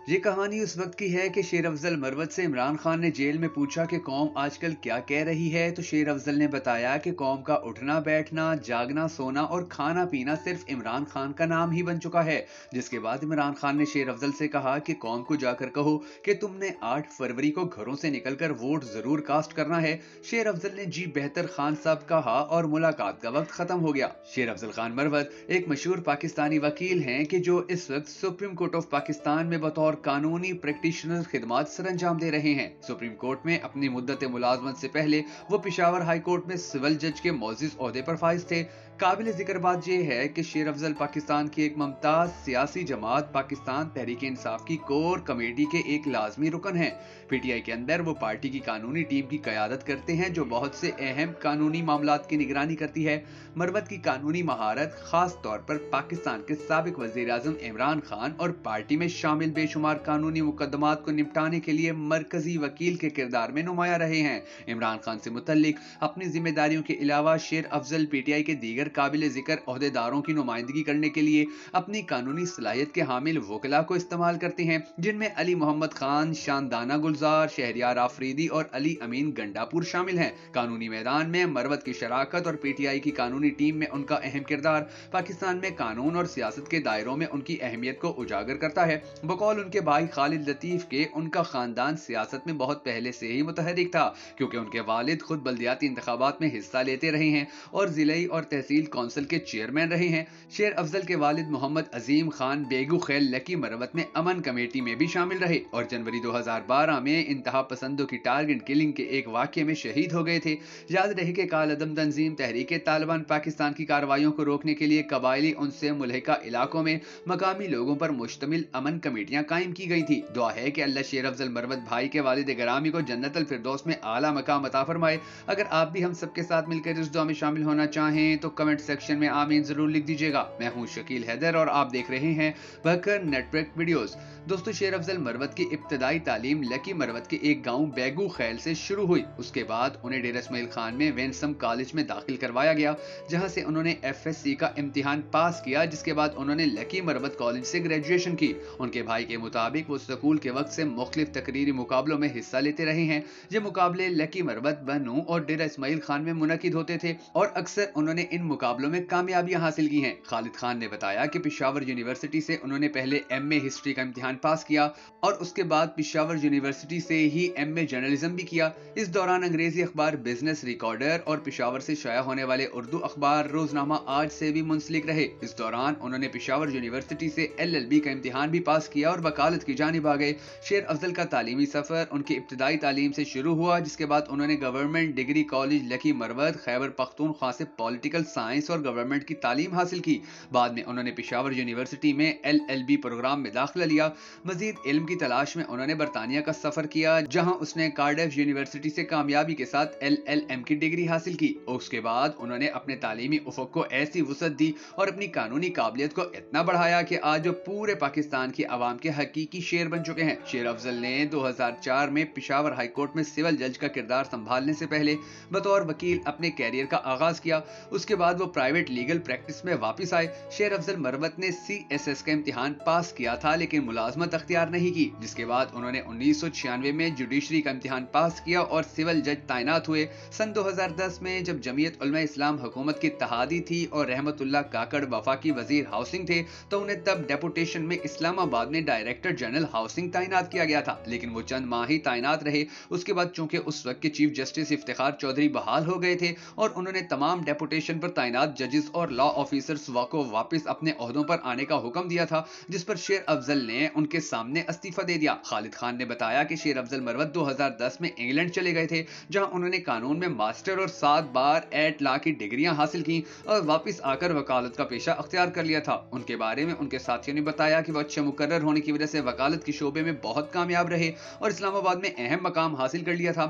یہ کہانی اس وقت کی ہے کہ شیر افضل مروت سے عمران خان نے جیل میں پوچھا کہ قوم آج کل کیا کہہ رہی ہے، تو شیر افضل نے بتایا کہ قوم کا اٹھنا بیٹھنا، جاگنا سونا اور کھانا پینا صرف عمران خان کا نام ہی بن چکا ہے۔ جس کے بعد عمران خان نے شیر افضل سے کہا کہ قوم کو جا کر کہو کہ تم نے 8 فروری کو گھروں سے نکل کر ووٹ ضرور کاسٹ کرنا ہے۔ شیر افضل نے جی بہتر خان صاحب کہا اور ملاقات کا وقت ختم ہو گیا۔ شیر افضل خان مروت ایک مشہور پاکستانی وکیل ہیں کہ جو اس وقت سپریم کورٹ آف پاکستان میں بطور قانونی پریکٹیشنر خدمات سر انجام دے رہے ہیں۔ سپریم کورٹ میں اپنی مدت ملازمت سے پہلے وہ پشاور ہائی کورٹ میں سول جج کے معزز عہدے پر فائز تھے۔ قابل ذکر بات یہ ہے کہ شیر افضل پاکستان کی ایک ممتاز سیاسی جماعت پاکستان تحریک انصاف کی کور کمیٹی کے ایک لازمی رکن ہیں۔ پی ٹی آئی کے اندر وہ پارٹی کی قانونی ٹیم کی قیادت کرتے ہیں جو بہت سے اہم قانونی معاملات کی نگرانی کرتی ہے۔ مروت کی قانونی مہارت خاص طور پر پاکستان کے سابق وزیر اعظم عمران خان اور پارٹی میں شامل بے شمار قانونی مقدمات کو نپٹانے کے لیے مرکزی وکیل کے کردار میں نمایاں رہے ہیں۔ عمران خان سے متعلق اپنی ذمہ داریوں کے علاوہ شیر افضل پی ٹی آئی کے دیگر قابل ذکر عہدیداروں کی نمائندگی کرنے کے لیے اپنی قانونی صلاحیت کے حامل وکلاء کو استعمال کرتے ہیں، جن میں علی محمد خان، شاندانہ گلزار، شہریار آفریدی اور علی امین گنڈاپور شامل ہیں۔ قانونی میدان میں مروت کی شراکت اور پی ٹی آئی کی قانونی ٹیم میں ان کا اہم کردار پاکستان میں قانون اور سیاست کے دائروں میں ان کی اہمیت کو اجاگر کرتا ہے۔ بقول ان کے بھائی خالد لطیف کے ان کا خاندان سیاست میں بہت پہلے سے ہی متحرک تھا، کیونکہ ان کے والد خود بلدیاتی انتخابات میں حصہ لیتے رہے ہیں اور ضلعی اور تحصیل کونسل کے چیئرمین رہے ہیں۔ شیر افضل کے والد محمد عظیم خان بیگو خیل لکی مروت میں امن کمیٹی میں بھی شامل رہے اور جنوری 2012 میں انتہا پسندوں کی ٹارگٹ کلنگ کے ایک واقعے میں شہید ہو گئے تھے۔ یاد رہے کہ کالعدم تنظیم تحریک طالبان پاکستان کی کارروائیوں کو روکنے کے لیے قبائلی ان سے ملحقہ علاقوں میں مقامی لوگوں پر مشتمل امن کمیٹیاں قائم کی گئی تھی۔ دعا ہے کہ اللہ شیر افضل مروت بھائی کے والد گرامی کو جنت الفردوس میں اعلیٰ مقام عطا فرمائے۔ اگر آپ بھی ہم سب کے ساتھ مل کر اس دعا میں شامل ہونا چاہیں تو کمنٹ سیکشن میں آمین ضرور لکھ دیجیے گا۔ میں ہوں شکیل حیدر اور آپ دیکھ رہے ہیں بکر نیٹ ورک ویڈیوز۔ دوستو، شیر افضل مروت کی ابتدائی تعلیم لکی مروت کے ایک گاؤں بیگو خیل سے شروع ہوئی۔ اس کے بعد انہیں ڈیرہ اسماعیل خان میں وینسم کالج میں داخل کروایا گیا، جہاں سے انہوں نے ایف ایس سی کا امتحان پاس کیا، جس کے بعد انہوں نے لکی مروت کالج سے گریجویشن کی۔ ان کے بھائی کے مطابق وہ اسکول کے وقت سے مختلف تقریری مقابلوں میں حصہ لیتے رہے ہیں۔ یہ مقابلے لکی مروت، بنوں اور ڈیرہ اسماعیل خان میں منعقد ہوتے تھے اور اکثر انہوں نے ان مقابلوں میں کامیابیاں حاصل کی ہیں۔ خالد خان نے بتایا کہ پشاور یونیورسٹی سے انہوں نے پہلے ایم اے ہسٹری کا امتحان پاس کیا اور اس کے بعد پشاور یونیورسٹی سے ہی ایم اے جرنلزم بھی کیا۔ اس دوران انگریزی اخبار بزنس ریکارڈر اور پشاور سے شائع ہونے والے اردو اخبار روزنامہ آج سے بھی منسلک رہے۔ اس دوران انہوں نے پشاور یونیورسٹی سے ایل ایل بی کا امتحان بھی پاس کیا اور وکالت کی جانب آ گئے۔ شیر افضل کا تعلیمی سفر ان کی ابتدائی تعلیم سے شروع ہوا، جس کے بعد انہوں نے گورنمنٹ ڈگری کالج لکی مروت خیبر پختونخوا سے پولیٹیکل سائنس اور گورنمنٹ کی تعلیم حاصل کی۔ بعد میں انہوں نے پشاور یونیورسٹی میں ایل ایل بی پروگرام میں داخلہ لیا۔ مزید علم کی تلاش میں انہوں نے برطانیہ کا سفر کیا، جہاں اس نے کارڈف یونیورسٹی سے کامیابی کے ساتھ ایل ایل ایم کی ڈگری حاصل کی۔ اس کے بعد انہوں نے اپنے تعلیمی افق کو ایسی وسعت دی اور اپنی قانونی قابلیت کو اتنا بڑھایا کہ آج وہ پورے پاکستان کی عوام کے حقیقی شیر بن چکے ہیں۔ شیر افضل نے 2004 میں پشاور ہائی کورٹ میں سول جج کا کردار سنبھالنے سے پہلے بطور وکیل اپنے کیریئر کا آغاز کیا۔ اس کے بعد وہ پرائیویٹ لیگل پریکٹس میں واپس آئے۔ شیر افضل مروت نے سی ایس ایس کا امتحان پاس کیا تھا لیکن ملازمت اختیار نہیں کی، جس کے بعد انہوں نے 1996 میں جوڈیشری کا امتحان پاس کیا اور سول جج تعینات ہوئے۔ سن 2010 میں جب جمعیت علماء اسلام حکومت کی اتحادی تھی اور رحمت اللہ کاکڑ وفاقی وزیر ہاؤسنگ تھے تو انہیں تب ڈیپوٹیشن میں اسلام آباد میں ڈائریکٹر جنرل ہاؤسنگ تعینات کیا گیا تھا، لیکن وہ چند ماہ ہی تعینات رہے۔ اس کے بعد چونکہ اس وقت کے چیف جسٹس افتخار چودھری بحال ہو گئے تھے اور انہوں نے تمام ڈیپوٹیشن پر تعینات ججز اور لا آفیسرز کو واپس اپنے عہدوں پر آنے کا حکم دیا تھا، جس پر شیر افضل نے ان کے سامنے استعفیٰ دے دیا۔ خالد خان نے بتایا کہ شیر افضل مروت 2010 میں انگلینڈ چلے گئے تھے، جہاں انہوں نے قانون میں ماسٹر اور 7 بار 8 لا کی ڈگریاں حاصل کی اور واپس آ کر وکالت کا پیشہ اختیار کر لیا تھا۔ ان کے بارے میں ان کے ساتھیوں نے بتایا کہ وہ اچھے مقرر ہونے کی وجہ سے وکالت کے شعبے میں بہت کامیاب رہے اور اسلام آباد میں اہم مقام حاصل کر لیا تھا۔